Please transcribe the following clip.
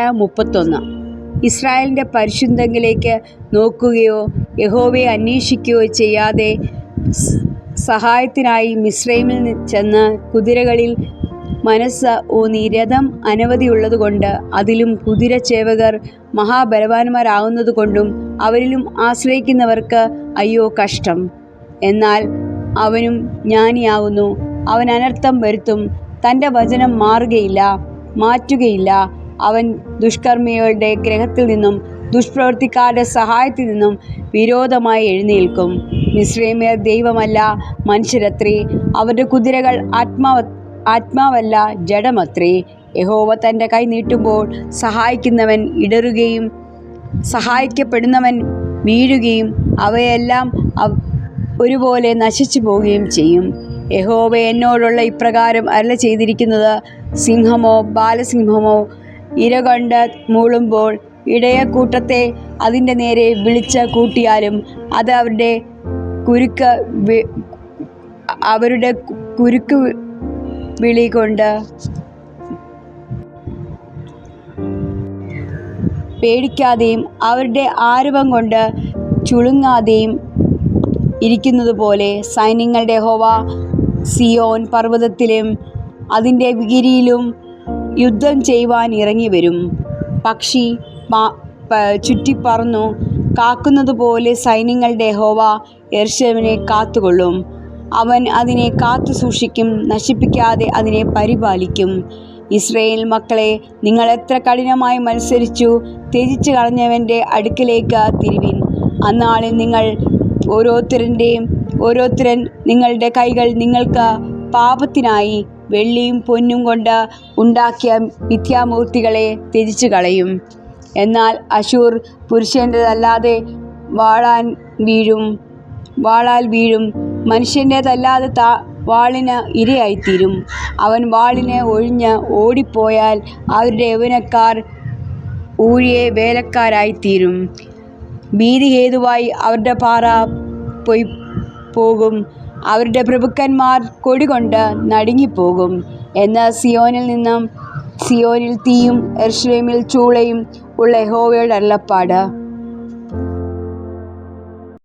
31 ഇസ്രായേലിൻ്റെ പരിശുദ്ധങ്കിലേക്ക് നോക്കുകയോ യഹോവയെ അന്വേഷിക്കുകയോ ചെയ്യാതെ സഹായത്തിനായി മിസ്രയീമിൽ ചെന്ന് കുതിരകളിൽ മനസ്സ് ഊന്നി രഥം അനവധിയുള്ളതുകൊണ്ട് അതിലും കുതിരച്ചേവകർ മഹാബലവാന്മാരാകുന്നതുകൊണ്ടും അവരിലും ആശ്രയിക്കുന്നവർക്ക് അയ്യോ കഷ്ടം. എന്നാൽ അവനും ജ്ഞാനിയാകുന്നു, അവൻ അനർത്ഥം വരുത്തും, തൻ്റെ വചനം മാറ്റുകയില്ല. അവൻ ദുഷ്കർമ്മികളുടെ ഗ്രഹത്തിൽ നിന്നും ദുഷ്പ്രവൃത്തിക്കാരുടെ സഹായത്തിൽ നിന്നും വിരോധമായി എഴുന്നേൽക്കും. മിസ്രയീമ്യർ ദൈവമല്ല, മനുഷ്യരത്രേ. അവരുടെ കുതിരകൾ ആത്മാവല്ല, ജഡമത്രേ. യഹോവ തൻ്റെ കൈ നീട്ടുമ്പോൾ സഹായിക്കുന്നവൻ ഇടറുകയും സഹായിക്കപ്പെടുന്നവൻ വീഴുകയും അവയെല്ലാം ഒരുപോലെ നശിച്ചു പോവുകയും ചെയ്യും. യഹോവ എന്നോടുള്ള ഇപ്രകാരം അരുളി ചെയ്തിരിക്കുന്നത്, സിംഹമോ ബാലസിംഹമോ ഇരകൊണ്ട് മൂളുമ്പോൾ ഇടയക്കൂട്ടത്തെ അതിൻ്റെ നേരെ വിളിച്ച് കൂട്ടിയാലും അത് അവരുടെ കുരുക്ക് വിളി കൊണ്ട് പേടിക്കാതെയും അവരുടെ ആരവം കൊണ്ട് ചുളുങ്ങാതെയും ഇരിക്കുന്നതുപോലെ സൈന്യങ്ങളുടെ യഹോവ സിയോൻ പർവ്വതത്തിലും അതിൻ്റെ ഗിരിയിലും യുദ്ധം ചെയ്യുവാൻ ഇറങ്ങിവരും. പക്ഷി ചുറ്റിപ്പറന്നു കാക്കുന്നതുപോലെ സൈന്യങ്ങളുടെ യഹോവ യെരൂശലേമിനെ കാത്തുകൊള്ളും. അവൻ അതിനെ കാത്തു സൂക്ഷിക്കും, നശിപ്പിക്കാതെ അതിനെ പരിപാലിക്കും. ഇസ്രായേൽ മക്കളെ, നിങ്ങൾ എത്ര കഠിനമായി മത്സരിച്ചു ത്യജിച്ചു കളഞ്ഞവൻ്റെ അടുക്കലേക്ക് തിരിവിൻ. അന്നാളിൽ നിങ്ങൾ ഓരോരുത്തരൻ നിങ്ങളുടെ കൈകൾ നിങ്ങൾക്ക് പാപത്തിനായി വെള്ളിയും പൊന്നും കൊണ്ട് ഉണ്ടാക്കിയ മിഥ്യാമൂർത്തികളെ ത്യജിച്ചു കളയും. എന്നാൽ അശ്ശൂർ പുരുഷൻ്റേതല്ലാതെ വാളാൽ വീഴും, മനുഷ്യൻ്റേതല്ലാതെ വാളിന് ഇരയായിത്തീരും. അവൻ വാളിന് ഒഴിഞ്ഞ് ഓടിപ്പോയാൽ അവരുടെ യൗവനക്കാർ ഊഴിയ വേലക്കാരായിത്തീരും. ഭീതി ഹേതുവായി അവരുടെ പാറ പോകും, അവരുടെ പ്രഭുക്കന്മാർ കൊടികൊണ്ട് നടുങ്ങിപ്പോകും. എന്ന് സിയോനിൽ തീയും യെരൂശലേമിൽ ചൂളയും ഉള്ള യഹോവയുടെ അരുളപ്പാട്.